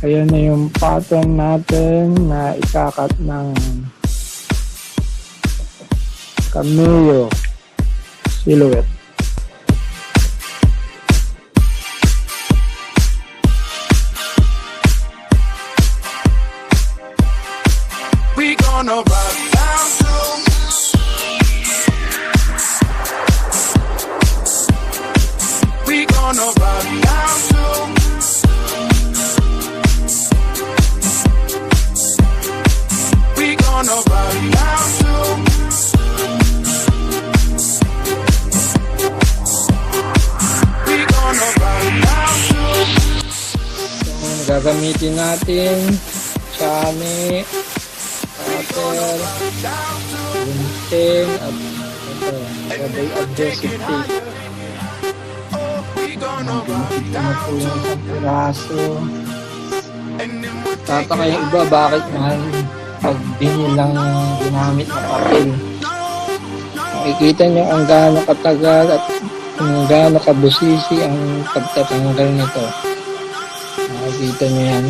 Ayan na yung pattern natin na ikakat ng cameo silhouette. We gonna rock down to. We gonna rock down to. We gonna rock down to. We gonna rock down to. Gagamitin natin chami, cutter, gunting, at ito, gabay adhesive tape. Gamitin ko na po yung isang piraso. Tataka yung iba bakit mahal pag lang ginamit na papel. Makikita nyo ang gaano katagal at ang gaano kabusisi ang pagtatanggal nito. Makikita nyo yan.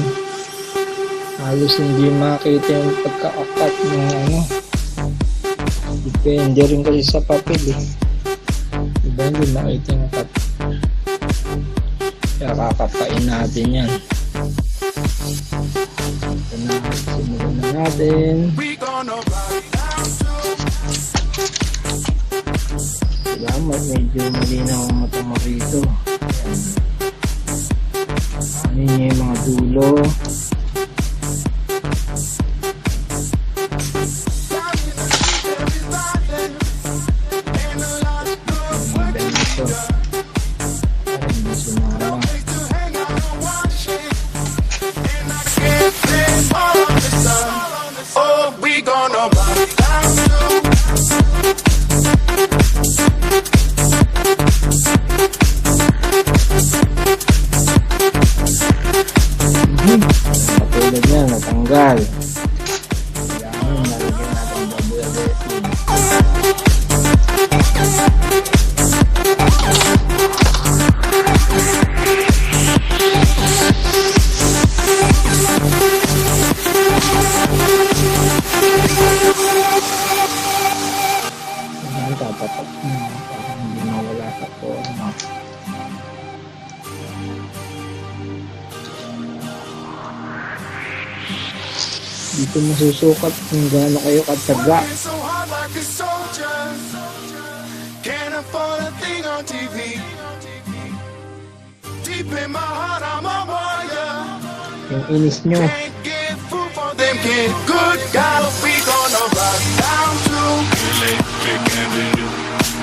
Halos hindi makita yung pagka-akat ng ano. Depende rin kasi sa papel eh. Diba hindi makita yung akat. Kaya kakapain natin yan. Ito na, simulan na natin. Salamat, medyo malinaw ang mata mo rito. Ano yung mga dulo. Katulad niya, natanggal. Kailangan nalagyan natin double adhesive. Ayan, tatapat na para hindi mawala sa forma. Dito masusukat kung gaano kayo kataga. Yung inis nyo.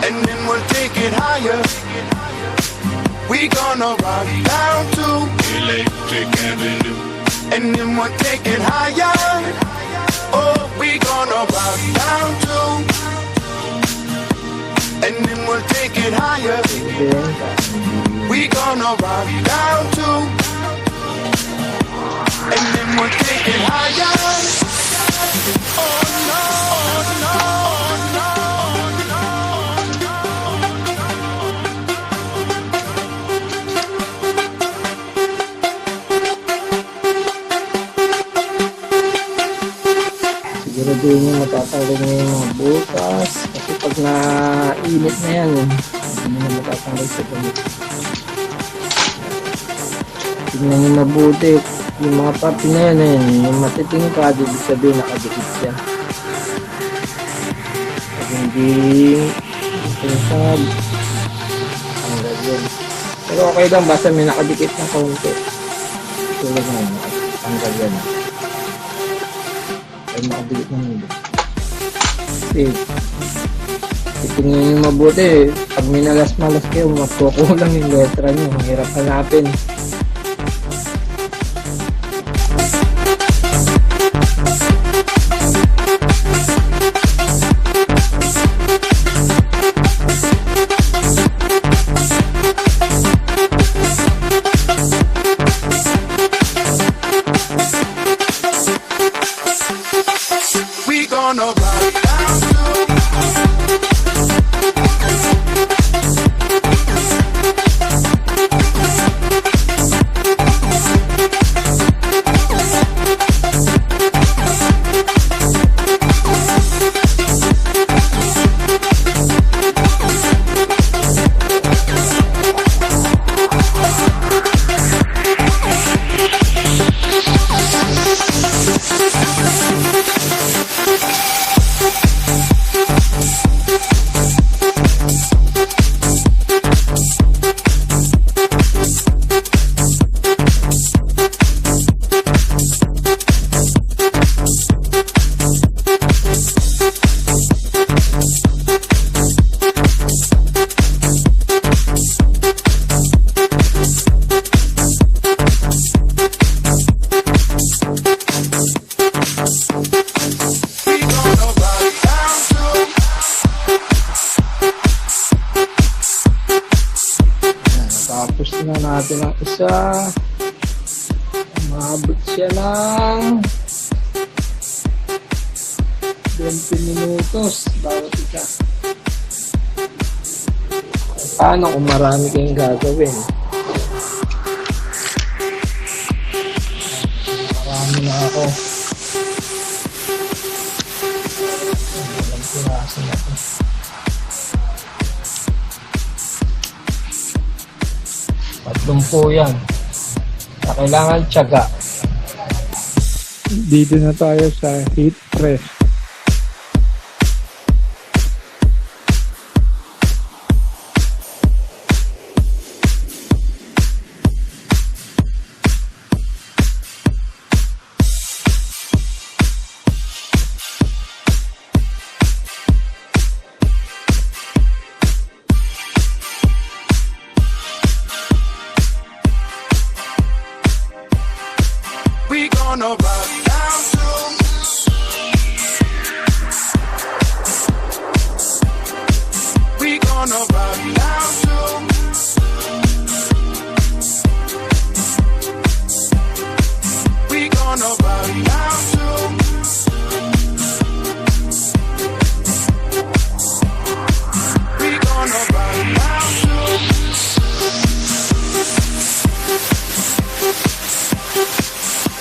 And then we'll take it higher. We gonna rock down to Electric Avenue. And then we'll take it higher. Oh, we gonna rock down to. And then we'll take it higher. We gonna rock down to. And then we'll take it higher. Oh no, oh no, oh no, oh no. Siguraduhin nyo matatanggal nyo yung mga butas kasi pag nainit na yan hindi nyo matatanggal sa gamit. Tignan nyo mabuti yung mga parte na yan yung matitingkad, ibig sabihin nakadikit siya. Pag hindi tingkad, tanggal yun. Pero okay lang basta may nakadikit na kaunti. Tulad nga tanggal yan. Ay makadikit na nila. Okay. Tingnan nyo mabuti. Pag minalas-malas kayo, magkukulang yung letra nyo. Mahirap hanapin. We gonna rock down to. na natin ang isa. Umabot siya ng 20 minutos bawat isa. Paano kung marami kayong gagawin? Marami na ako. Ilang piraso na ito. Tatlong po yan. Kailangan tiyaga. Dito na tayo sa heat press. We gonna rock down to. We gonna rock down to. We gonna rock down to. We gonna rock down to.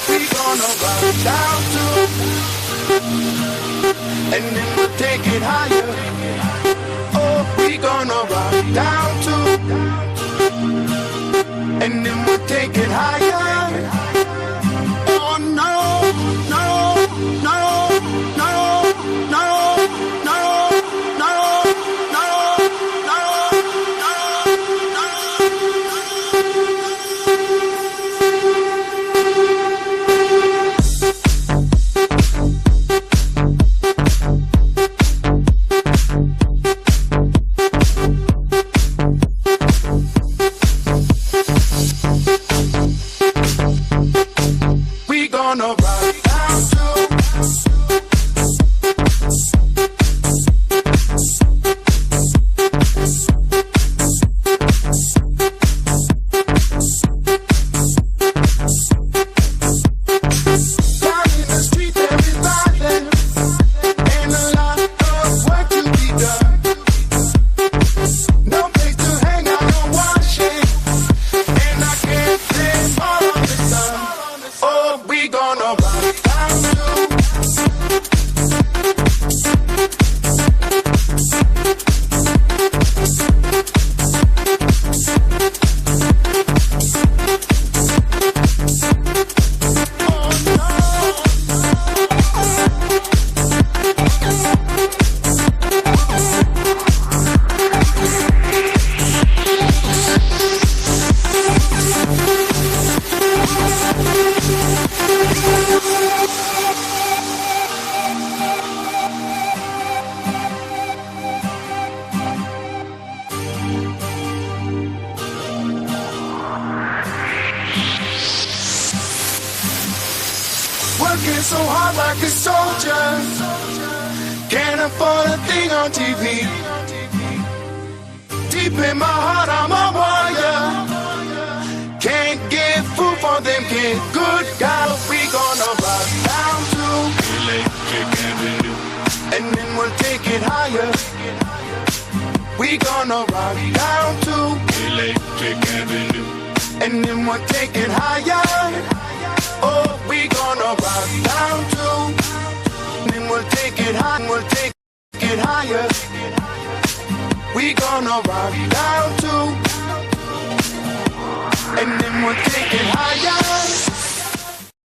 We gonna rock down to, and then we'll take it higher. Oh, we gonna rock down to, and then we'll take it higher. Oh no, no, no, no, no, no, no, no, no, we gonna rock down to. Down in the street there is violence and a lot of work to be done. No place to hang out or wash it, and I can't live all on the sun. Oh, we gonna rock down to. Working so hard like a soldier, can't afford a thing on TV. Deep in my heart, I'm a warrior. Can't get food for them kids. Good God, we gonna rock down to Electric Avenue, and then we'll take it higher. We gonna rock down to Electric Avenue, and then we'll take it higher. Oh, we gonna rock down to, then we'll take it high, we'll take it higher. We gonna rock down to, and then we'll take it higher.